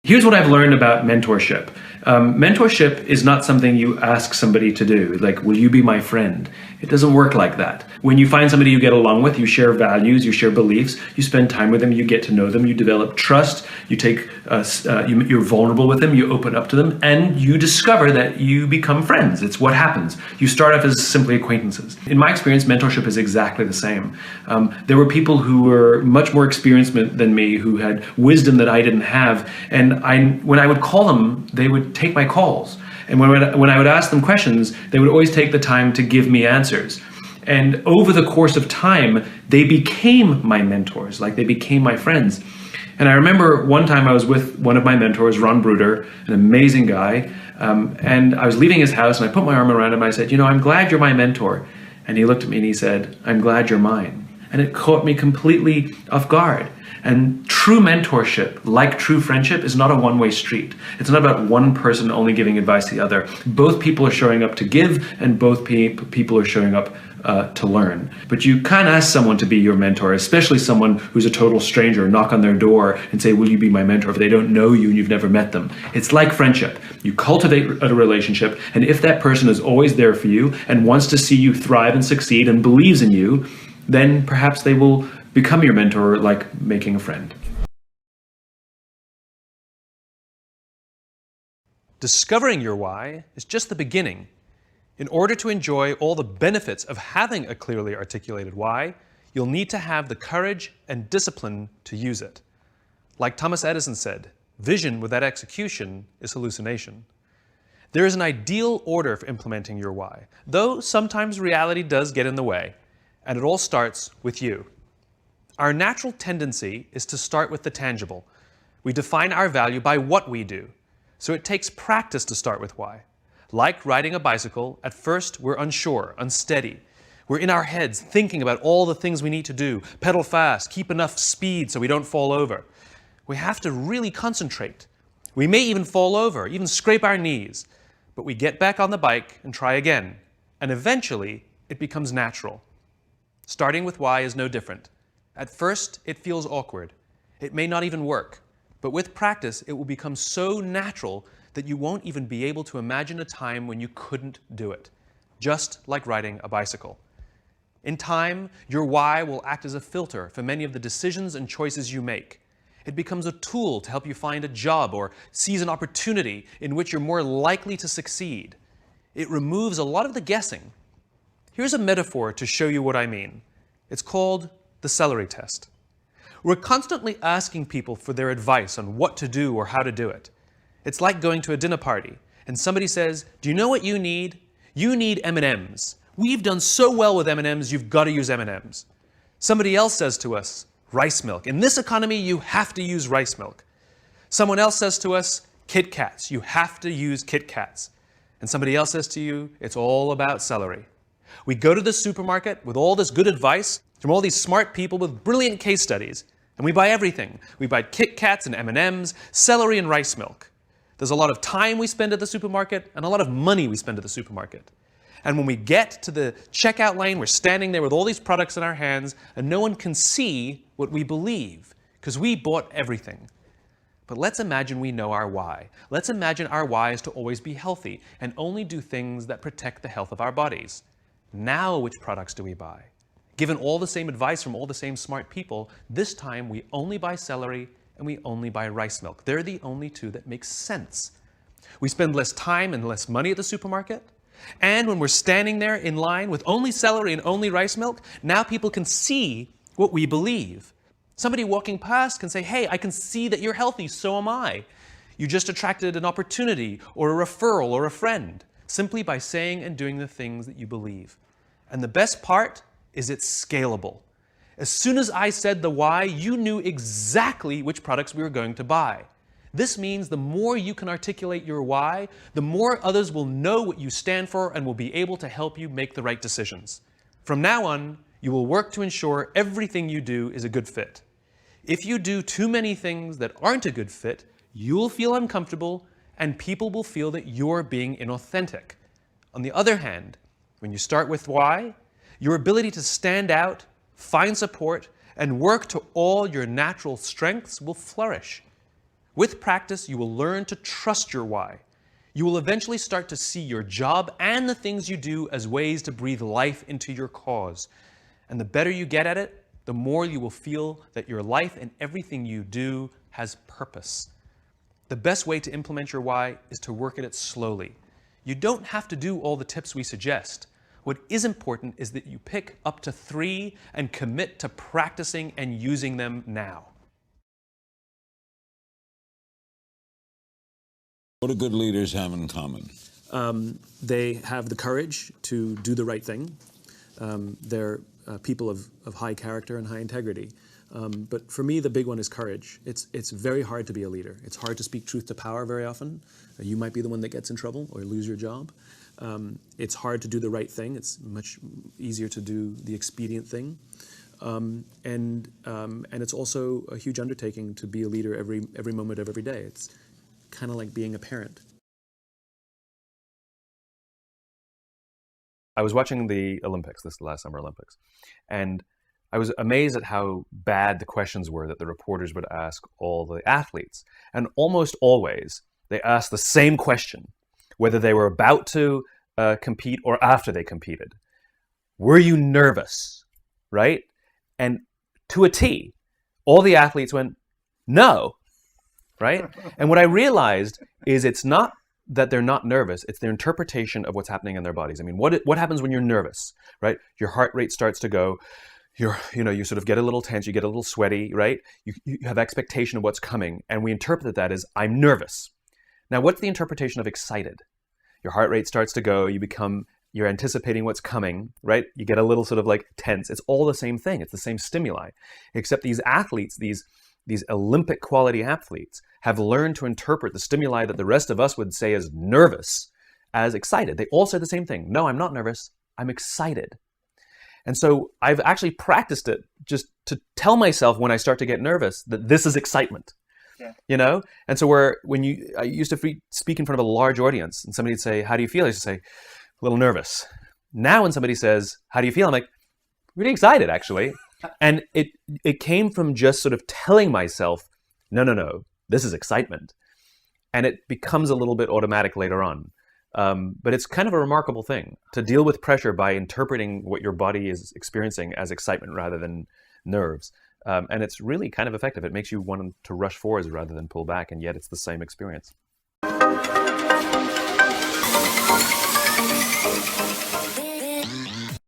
Here's what I've learned about mentorship. Mentorship is not something you ask somebody to do, like, will you be my friend? It doesn't work like that. When you find somebody you get along with, you share values, you share beliefs, you spend time with them, you get to know them, you develop trust, you're vulnerable with them, you open up to them, and you discover that you become friends. It's what happens. You start off as simply acquaintances. In my experience, mentorship is exactly the same. There were people who were much more experienced than me, who had wisdom that I didn't have, and when I would call them, they would take my calls. And when I would ask them questions, they would always take the time to give me answers. And over the course of time, they became my mentors, like they became my friends. And I remember one time I was with one of my mentors, Ron Bruder, an amazing guy, and I was leaving his house and I put my arm around him and I said, I'm glad you're my mentor. And he looked at me and he said, I'm glad you're mine. And it caught me completely off guard. And true mentorship, like true friendship, is not a one-way street. It's not about one person only giving advice to the other. Both people are showing up to give, and both people are showing up to learn. But you can't ask someone to be your mentor, especially someone who's a total stranger, knock on their door and say, will you be my mentor, if they don't know you and you've never met them. It's like friendship. You cultivate a relationship, and if that person is always there for you and wants to see you thrive and succeed and believes in you, then perhaps they will become your mentor, like making a friend. Discovering your why is just the beginning. In order to enjoy all the benefits of having a clearly articulated why, you'll need to have the courage and discipline to use it. Like Thomas Edison said, vision without execution is hallucination. There is an ideal order for implementing your why, though sometimes reality does get in the way, and it all starts with you. Our natural tendency is to start with the tangible. We define our value by what we do. So it takes practice to start with why. Like riding a bicycle, at first we're unsure, unsteady. We're in our heads thinking about all the things we need to do, pedal fast, keep enough speed so we don't fall over. We have to really concentrate. We may even fall over, even scrape our knees, but we get back on the bike and try again. And eventually, it becomes natural. Starting with why is no different. At first, it feels awkward. It may not even work. But with practice, it will become so natural that you won't even be able to imagine a time when you couldn't do it. Just like riding a bicycle. In time, your why will act as a filter for many of the decisions and choices you make. It becomes a tool to help you find a job or seize an opportunity in which you're more likely to succeed. It removes a lot of the guessing. Here's a metaphor to show you what I mean. It's called the celery test. We're constantly asking people for their advice on what to do or how to do it. It's like going to a dinner party and somebody says, do you know what you need? You need M&Ms. We've done so well with M&Ms, you've got to use M&Ms. Somebody else says to us, rice milk. In this economy, you have to use rice milk. Someone else says to us, Kit Kats. You have to use Kit Kats. And somebody else says to you, it's all about celery. We go to the supermarket with all this good advice from all these smart people with brilliant case studies, and we buy everything. We buy Kit Kats and M&Ms, celery and rice milk. There's a lot of time we spend at the supermarket and a lot of money we spend at the supermarket. And when we get to the checkout lane, we're standing there with all these products in our hands, and no one can see what we believe, because we bought everything. But let's imagine we know our why. Let's imagine our why is to always be healthy and only do things that protect the health of our bodies. Now which products do we buy? Given all the same advice from all the same smart people, this time we only buy celery and we only buy rice milk. They're the only two that make sense. We spend less time and less money at the supermarket. And when we're standing there in line with only celery and only rice milk, now people can see what we believe. Somebody walking past can say, hey, I can see that you're healthy, so am I. You just attracted an opportunity or a referral or a friend, simply by saying and doing the things that you believe. And the best part is it's scalable. As soon as I said the why, you knew exactly which products we were going to buy. This means the more you can articulate your why, the more others will know what you stand for and will be able to help you make the right decisions. From now on, you will work to ensure everything you do is a good fit. If you do too many things that aren't a good fit, you'll feel uncomfortable and people will feel that you're being inauthentic. On the other hand, when you start with why, your ability to stand out, find support, and work to all your natural strengths will flourish. With practice, you will learn to trust your why. You will eventually start to see your job and the things you do as ways to breathe life into your cause. And the better you get at it, the more you will feel that your life and everything you do has purpose. The best way to implement your why is to work at it slowly. You don't have to do all the tips we suggest. What is important is that you pick up to 3 and commit to practicing and using them now. What do good leaders have in common? They have the courage to do the right thing. They're people of high character and high integrity. But for me, the big one is courage. It's very hard to be a leader. It's hard to speak truth to power very often. You might be the one that gets in trouble or lose your job. It's hard to do the right thing. It's much easier to do the expedient thing. And it's also a huge undertaking to be a leader every moment of every day. It's kind of like being a parent. I was watching the Olympics, this last Summer Olympics, and I was amazed at how bad the questions were that the reporters would ask all the athletes. And almost always, they asked the same question, whether they were about to compete or after they competed. Were you nervous, right? And to a T, all the athletes went, no, right? And what I realized is it's not that they're not nervous, it's their interpretation of what's happening in their bodies. I mean, what happens when you're nervous, right? Your heart rate starts to go, you sort of get a little tense, you get a little sweaty, right? You have expectation of what's coming, and we interpret that as, I'm nervous. Now, what's the interpretation of excited? Your heart rate starts to go, you're anticipating what's coming, right? You get a little sort of like tense. It's all the same thing. It's the same stimuli, except these athletes, these Olympic quality athletes have learned to interpret the stimuli that the rest of us would say as nervous as excited. They all say the same thing. No, I'm not nervous. I'm excited. And so I've actually practiced it just to tell myself when I start to get nervous that this is excitement. Yeah. And so I used to speak in front of a large audience and somebody would say, how do you feel? I used to say, a little nervous. Now when somebody says, how do you feel? I'm like, really excited, actually. And it came from just sort of telling myself, no, this is excitement. And it becomes a little bit automatic later on. But it's kind of a remarkable thing to deal with pressure by interpreting what your body is experiencing as excitement rather than nerves. And it's really kind of effective. It makes you want to rush forwards rather than pull back, and yet it's the same experience.